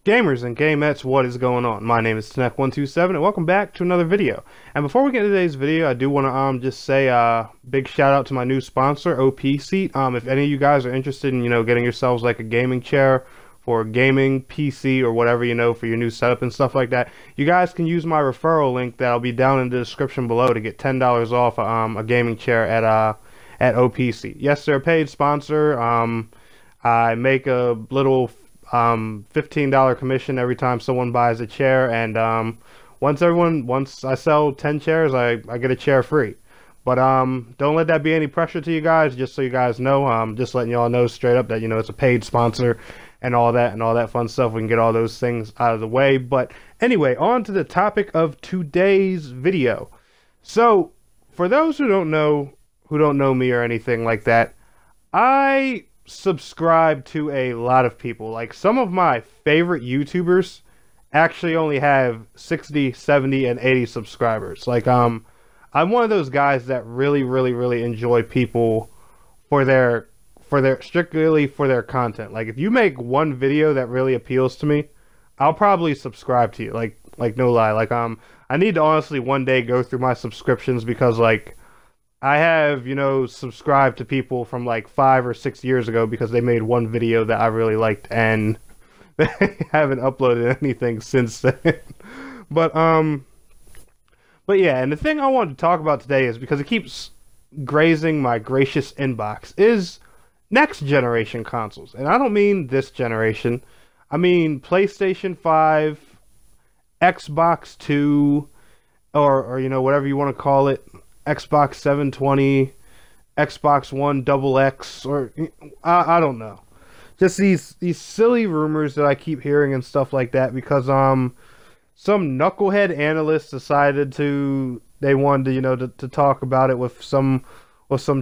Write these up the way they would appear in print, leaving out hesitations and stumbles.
Gamers and gamettes, what is going on? My name is Snack127 and welcome back to another video. And before we get into today's video, I do want to just say big shout out to my new sponsor, OP Seat. If any of you guys are interested in, getting yourselves like a gaming chair for gaming, PC, or whatever, for your new setup and stuff like that, you guys can use my referral link that'll be down in the description below to get $10 off a gaming chair at OP Seat. Yes, they're a paid sponsor. I make a little $15 commission every time someone buys a chair, and once I sell 10 chairs, I get a chair free. But don't let that be any pressure to you guys, just so you guys know. Just letting y'all know straight up that it's a paid sponsor and all that fun stuff. We can get all those things out of the way. But anyway, on to the topic of today's video. So for those who don't know me or anything like that, I subscribe to a lot of people. Like, some of my favorite YouTubers actually only have 60, 70, and 80 subscribers. Like, I'm one of those guys that really enjoy people for their strictly for their content. Like, if you make one video that really appeals to me, I'll probably subscribe to you. Like no lie. Like, I need to honestly one day go through my subscriptions, because like I have, subscribed to people from like 5 or 6 years ago because they made one video that I really liked, and they haven't uploaded anything since then. But yeah, and the thing I wanted to talk about today is, because it keeps grazing my gracious inbox, is next generation consoles. And I don't mean this generation. I mean PlayStation 5, Xbox 2, or whatever you want to call it. Xbox 720, Xbox One XX, or I don't know. Just these silly rumors that I keep hearing and stuff like that, because some knucklehead analyst decided they wanted to talk about it with some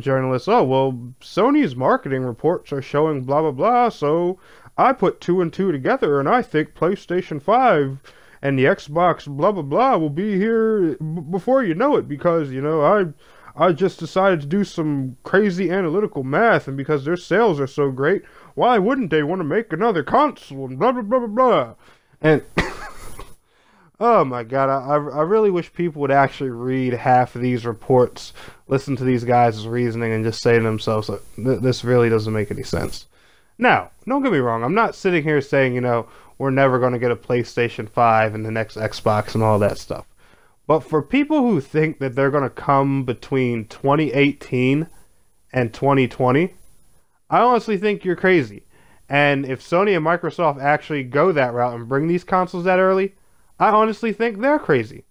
journalists. Oh, well, Sony's marketing reports are showing blah blah blah, so I put 2 and 2 together, and I think PlayStation 5 and the Xbox blah blah blah will be here before you know it, because I just decided to do some crazy analytical math, and because their sales are so great, why wouldn't they want to make another console, and blah blah blah blah blah. And oh my god, I really wish people would actually read half of these reports, listen to these guys' reasoning, and just say to themselves, this really doesn't make any sense. Now, don't get me wrong, I'm not sitting here saying, we're never going to get a PlayStation 5 and the next Xbox and all that stuff. But for people who think that they're going to come between 2018 and 2020, I honestly think you're crazy. And if Sony and Microsoft actually go that route and bring these consoles that early, I honestly think they're crazy.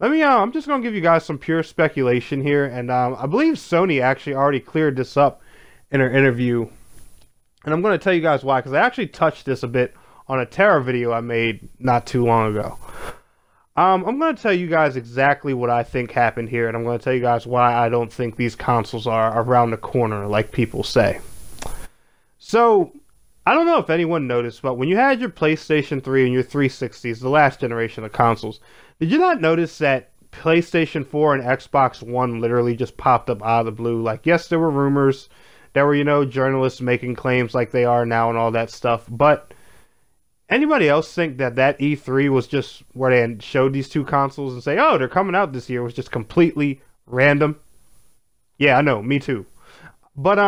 I'm just going to give you guys some pure speculation here, and I believe Sony actually already cleared this up in her interview. And I'm going to tell you guys why, because I actually touched this a bit on a Terra video I made not too long ago. I'm going to tell you guys exactly what I think happened here, and I'm going to tell you guys why I don't think these consoles are around the corner like people say. So, I don't know if anyone noticed, but when you had your PlayStation 3 and your 360s, the last generation of consoles, did you not notice that PlayStation 4 and Xbox One literally just popped up out of the blue? Like, yes, there were rumors, there were, journalists making claims like they are now and all that stuff, but anybody else think that E3 was just where they showed these two consoles and say, oh, they're coming out this year, was just completely random? Yeah, I know, me too. But,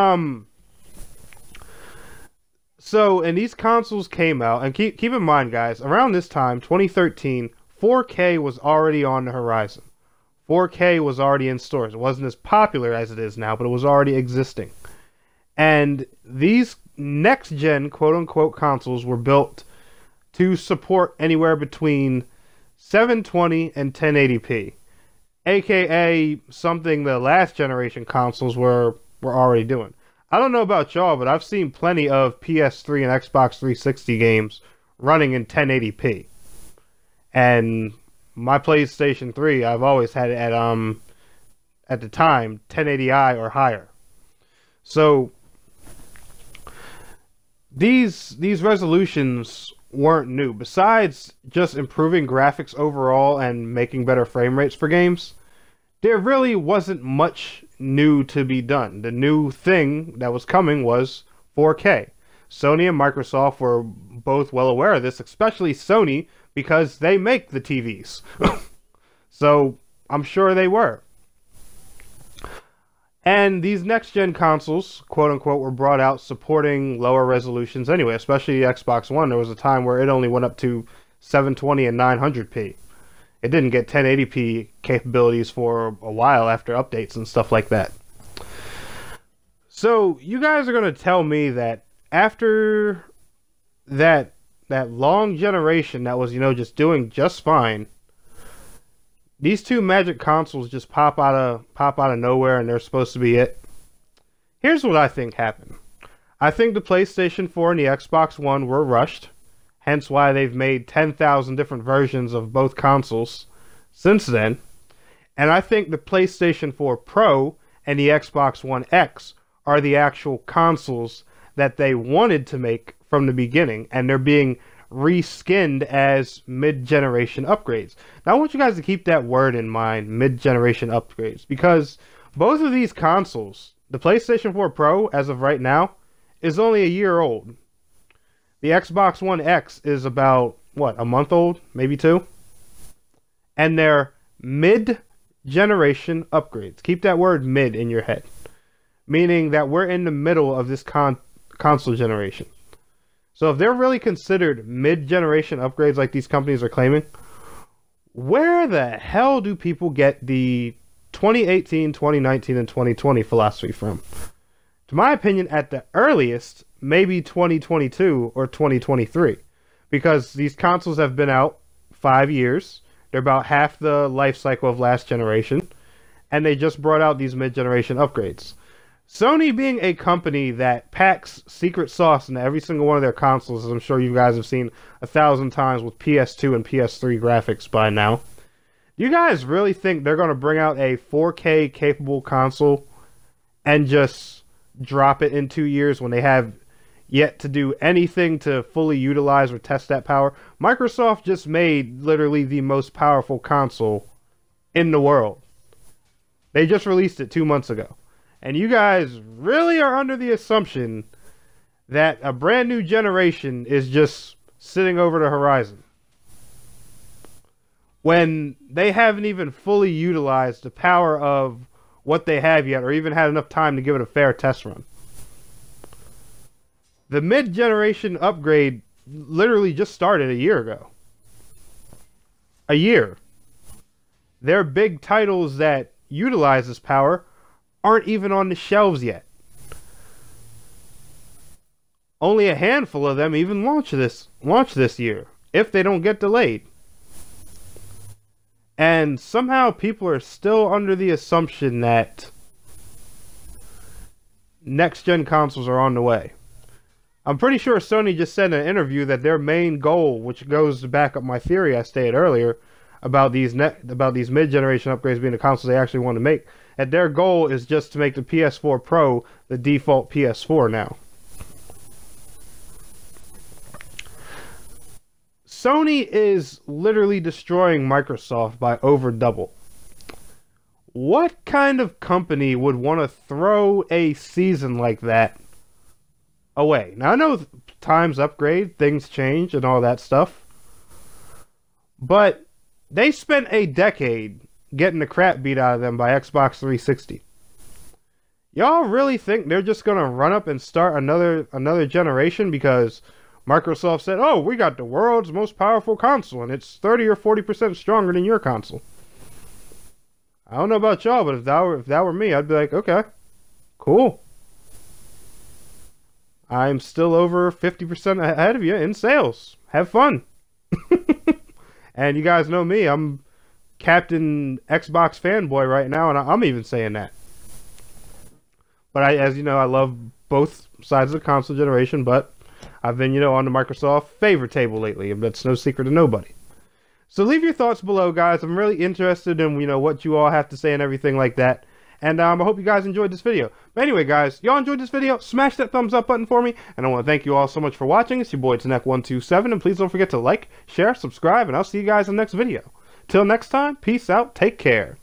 so, and these consoles came out, and keep in mind, guys, around this time, 2013, 4K was already on the horizon. 4K was already in stores. It wasn't as popular as it is now, but it was already existing. And these next-gen, quote-unquote, consoles were built to support anywhere between 720 and 1080p, aka something the last generation consoles were already doing. I don't know about y'all, but I've seen plenty of PS3 and Xbox 360 games running in 1080p. And my PlayStation 3, I've always had it at the time, 1080i or higher. So these resolutions weren't new. Besides just improving graphics overall and making better frame rates for games, there really wasn't much new to be done. The new thing that was coming was 4K. Sony and Microsoft were both well aware of this, especially Sony, because they make the TVs. So I'm sure they were. And these next-gen consoles, quote-unquote, were brought out supporting lower resolutions anyway, especially the Xbox One. There was a time where it only went up to 720 and 900p. It didn't get 1080p capabilities for a while after updates and stuff like that. So you guys are going to tell me that after that long generation that was, just doing just fine, these two Magic consoles just pop out of nowhere and they're supposed to be it. Here's what I think happened. I think the PlayStation 4 and the Xbox One were rushed, hence why they've made 10,000 different versions of both consoles since then. And I think the PlayStation 4 Pro and the Xbox One X are the actual consoles that they wanted to make from the beginning, and they're being reskinned as mid-generation upgrades. Now I want you guys to keep that word in mind, mid-generation upgrades, because both of these consoles, the PlayStation 4 Pro as of right now, is only a year old. The Xbox One X is about, what, a month old? Maybe 2? And they're mid-generation upgrades. Keep that word mid in your head. Meaning that we're in the middle of this console generation. So if they're really considered mid-generation upgrades like these companies are claiming, where the hell do people get the 2018, 2019, and 2020 philosophy from? To my opinion, at the earliest, maybe 2022 or 2023. Because these consoles have been out 5 years. They're about half the life cycle of last generation. And they just brought out these mid-generation upgrades. Sony, being a company that packs secret sauce into every single one of their consoles, as I'm sure you guys have seen 1,000 times with PS2 and PS3 graphics by now, do you guys really think they're going to bring out a 4K capable console and just drop it in 2 years when they have yet to do anything to fully utilize or test that power? Microsoft just made literally the most powerful console in the world. They just released it 2 months ago. And you guys really are under the assumption that a brand new generation is just sitting over the horizon, when they haven't even fully utilized the power of what they have yet, or even had enough time to give it a fair test run. The mid-generation upgrade literally just started a year ago. A year. Their big titles that utilize this power aren't even on the shelves yet. Only a handful of them even launch this year, if they don't get delayed. And somehow people are still under the assumption that next-gen consoles are on the way. I'm pretty sure Sony just said in an interview that their main goal, which goes to back up my theory I stated earlier about these mid-generation upgrades being the consoles they actually want to make, that their goal is just to make the PS4 Pro the default PS4 now. Sony is literally destroying Microsoft by over double. What kind of company would want to throw a season like that away? Now I know times upgrade, things change and all that stuff, but they spent a decade getting the crap beat out of them by Xbox 360. Y'all really think they're just gonna run up and start another generation because Microsoft said, "Oh, we got the world's most powerful console and it's 30 or 40% stronger than your console"? I don't know about y'all, but if that were me, I'd be like, okay, cool. I'm still over 50% ahead of you in sales. Have fun. And you guys know me, I'm Captain Xbox fanboy right now, and I'm even saying that. But as you know, I love both sides of the console generation, but I've been, on the Microsoft favor table lately, and that's no secret to nobody. So leave your thoughts below, guys. I'm really interested in, what you all have to say and everything like that. And I hope you guys enjoyed this video. But anyway, guys, y'all enjoyed this video? Smash that thumbs up button for me. And I want to thank you all so much for watching. It's your boy, Tanek127. And please don't forget to like, share, subscribe, and I'll see you guys in the next video. Till next time, peace out, take care.